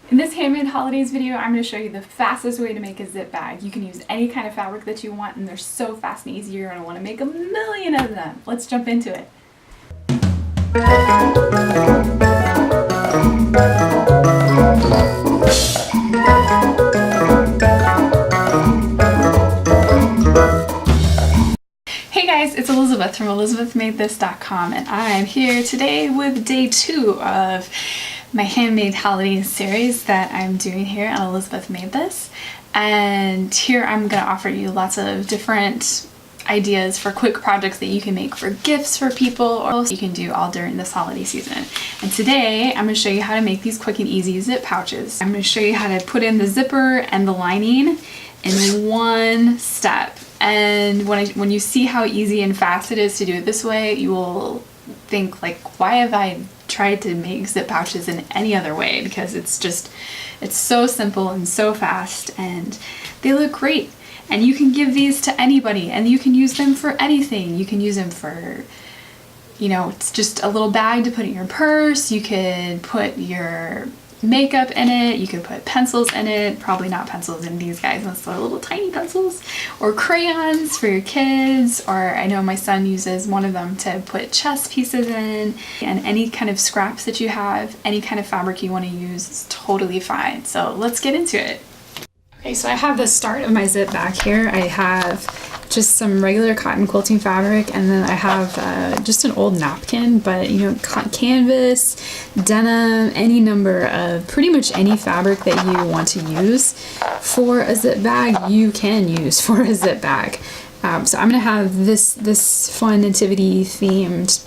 In this Handmade Holidays video, I'm going to show you the fastest way to make a zip bag. You can use any kind of fabric that you want, and they're so fast and easy, you're going to want to make a million of them. Let's jump into it. Hey guys, it's Elizabeth from elizabethmadethis.com, and I'm here today with day 2 of my Handmade Holidays series that I'm doing here on Elizabeth Made This. And here I'm going to offer you lots of different ideas for quick projects that you can make for gifts for people, or you can do all during this holiday season. And today I'm going to show you how to make these quick and easy zip pouches. I'm going to show you how to put in the zipper and the lining in one step. And when you see how easy and fast it is to do it this way, you will think like, why have I tried to make zip pouches in any other way? Because it's so simple and so fast, and they look great. And you can give these to anybody, and you can use them for anything. You can use them for, it's just a little bag to put in your purse. You could put your makeup in it, you could put pencils in it, probably not pencils in these guys, unless they're little tiny pencils, or crayons for your kids, or I know my son uses one of them to put chess pieces in, and any kind of scraps that you have, any kind of fabric you want to use is totally fine. So let's get into it. Okay, so I have the start of my zip bag here. I have just some regular cotton quilting fabric, and then I have just an old napkin, but cotton canvas, denim, any number of pretty much any fabric that you want to use for a zip bag, you can use for a zip bag. So I'm gonna have this fun nativity themed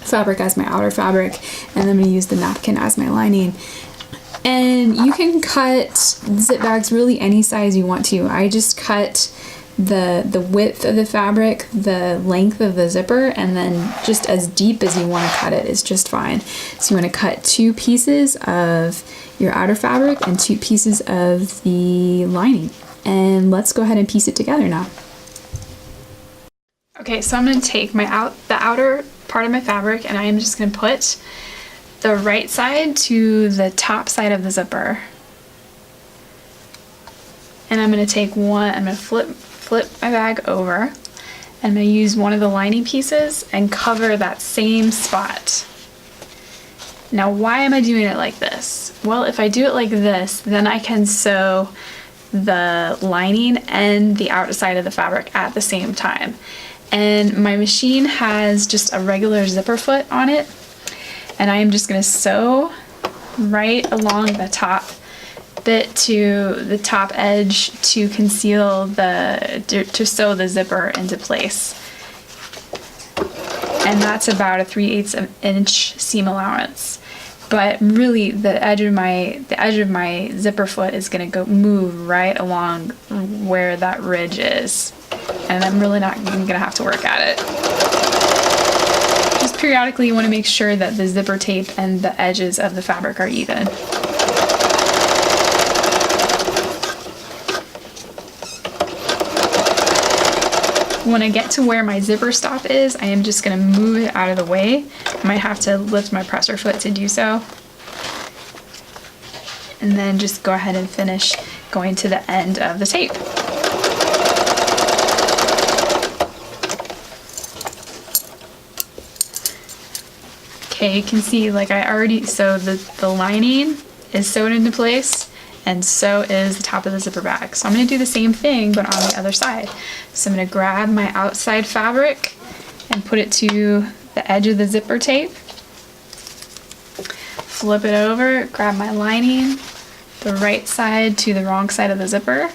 fabric as my outer fabric, and then I'm gonna use the napkin as my lining. And you can cut zip bags really any size you want to. I just cut the width of the fabric, the length of the zipper, and then just as deep as you want to cut it is just fine. So you want to cut 2 pieces of your outer fabric and 2 pieces of the lining. And let's go ahead and piece it together now. Okay, so I'm going to take the outer part of my fabric, and I am just going to put the right side to the top side of the zipper. And I'm going to take I'm going to flip my bag over, and I'm going to use one of the lining pieces and cover that same spot. Now, why am I doing it like this? Well, if I do it like this, then I can sew the lining and the outside of the fabric at the same time. And my machine has just a regular zipper foot on it, and I am just going to sew right along the top bit to the top edge to conceal to sew the zipper into place. And that's about a 3/8 inch seam allowance. But really, the edge of my zipper foot is going to move right along where that ridge is, and I'm really not even going to have to work at it. Just periodically, you want to make sure that the zipper tape and the edges of the fabric are even. When I get to where my zipper stop is, I am just going to move it out of the way. I might have to lift my presser foot to do so. And then just go ahead and finish going to the end of the tape. Okay, you can see so the lining is sewed into place, and so is the top of the zipper bag. So I'm going to do the same thing, but on the other side. So I'm going to grab my outside fabric and put it to the edge of the zipper tape, flip it over, grab my lining, the right side to the wrong side of the zipper,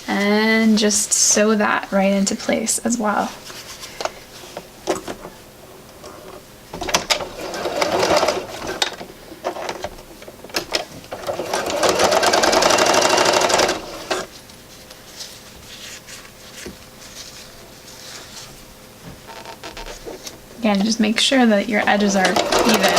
and just sew that right into place as well. Again, just make sure that your edges are even.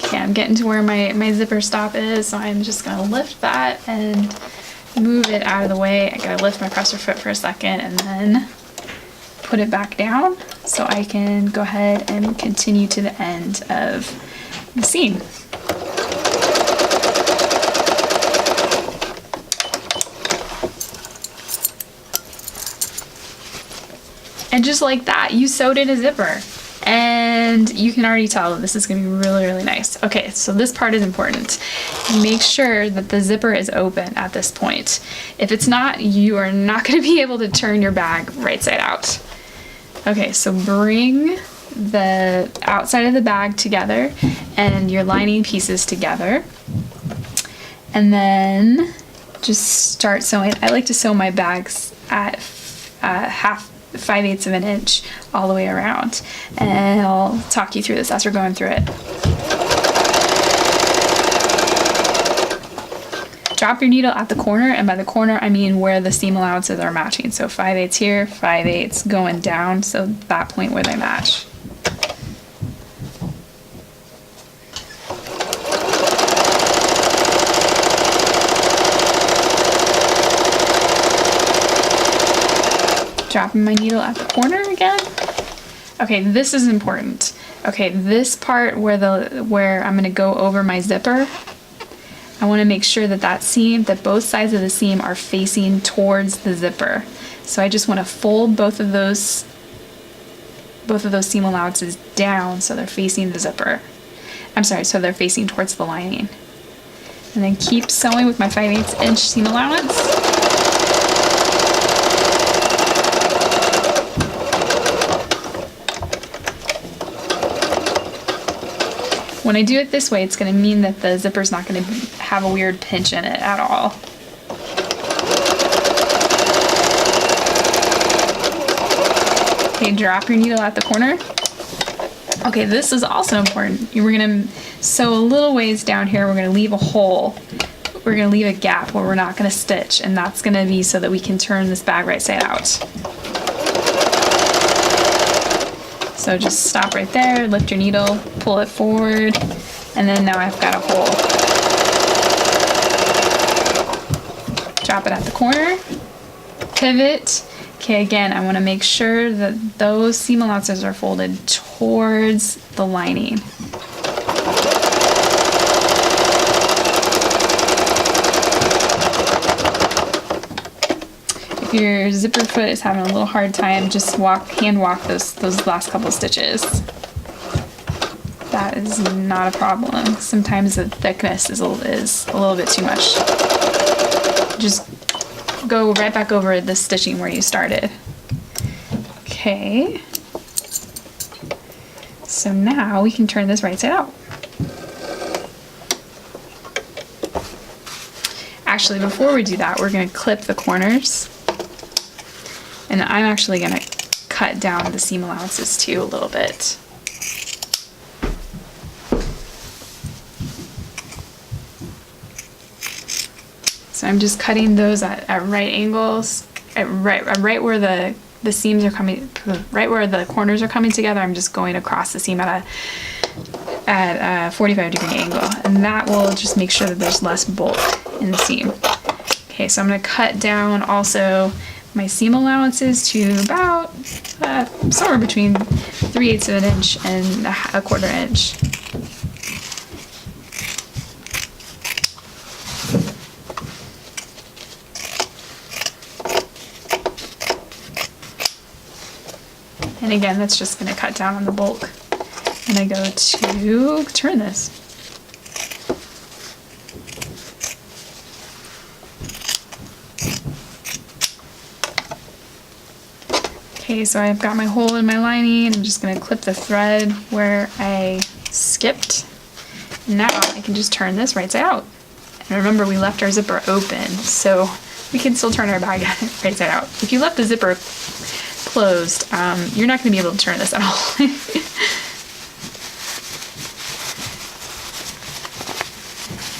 Okay, I'm getting to where my zipper stop is, so I'm just going to lift that and move it out of the way. I gotta lift my presser foot for a second and then put it back down so I can go ahead and continue to the end of the seam. And just like that, you sewed in a zipper. And you can already tell this is gonna be really, really nice. Okay, so this part is important. Make sure that the zipper is open at this point. If it's not, you are not gonna be able to turn your bag right side out. Okay, so bring the outside of the bag together and your lining pieces together. And then just start sewing. I like to sew my bags at 5/8 of an inch all the way around, and I'll talk you through this as we're going through it. Drop your needle at the corner, and by the corner I mean where the seam allowances are matching. So 5/8 here, 5/8 going down, so that point where they match. Dropping my needle at the corner again. Okay, this is important. Okay, this part where I'm gonna go over my zipper, I wanna make sure that that both sides of the seam are facing towards the zipper. So I just wanna fold both of those seam allowances down so they're facing the zipper. I'm sorry, so they're facing towards the lining. And then keep sewing with my 5/8 inch seam allowance. When I do it this way, it's going to mean that the zipper's not going to have a weird pinch in it at all. Okay, drop your needle at the corner. Okay, this is also important. We're going to sew a little ways down here. We're going to leave a hole. We're going to leave a gap where we're not going to stitch, and that's going to be so that we can turn this bag right side out. So just stop right there, lift your needle, pull it forward, and then now I've got a hole. Drop it at the corner, pivot. Okay, again, I want to make sure that those seam allowances are folded towards the lining. If your zipper foot is having a little hard time, just hand walk those last couple stitches. That is not a problem. Sometimes the thickness is a little bit too much. Just go right back over the stitching where you started. Okay. So now we can turn this right side out. Actually, before we do that, we're going to clip the corners. And I'm actually going to cut down the seam allowances too a little bit. So I'm just cutting those at right angles, right where the seams are coming, right where the corners are coming together. I'm just going across the seam at a 45-degree angle, and that will just make sure that there's less bulk in the seam. Okay, so I'm going to cut down also my seam allowances to about somewhere between 3/8 of an inch and a 1/4 inch. And again, that's just going to cut down on the bulk. And I go to turn this. Okay, so I've got my hole in my lining. I'm just going to clip the thread where I skipped. Now I can just turn this right side out. And remember, we left our zipper open, so we can still turn our bag right side out. If you left the zipper closed, you're not going to be able to turn this at all.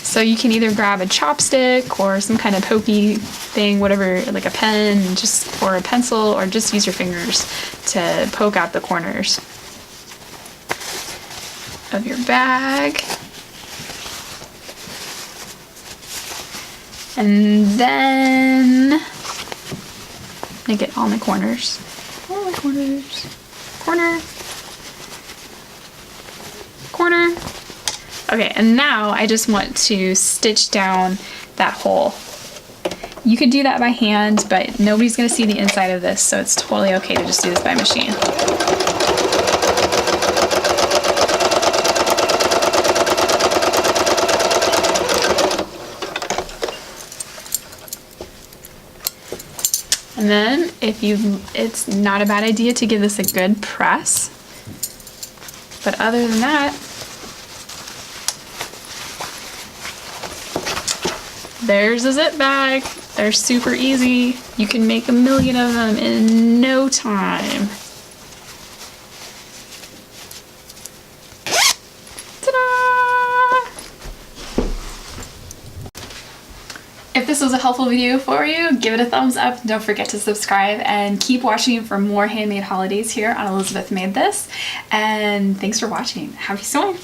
So you can either grab a chopstick or some kind of pokey thing, whatever, like a pen, just or a pencil, or just use your fingers to poke out the corners of your bag. And then make it all my corners. All my corners. Corner. Corner. Okay, and now I just want to stitch down that hole. You could do that by hand, but nobody's gonna see the inside of this, so it's totally okay to just do this by machine. And then it's not a bad idea to give this a good press. But other than that, there's a zip bag. They're super easy. You can make a million of them in no time. Ta-da! If this was a helpful video for you, give it a thumbs up. Don't forget to subscribe and keep watching for more handmade holidays here on Elizabeth Made This. And thanks for watching. Happy sewing!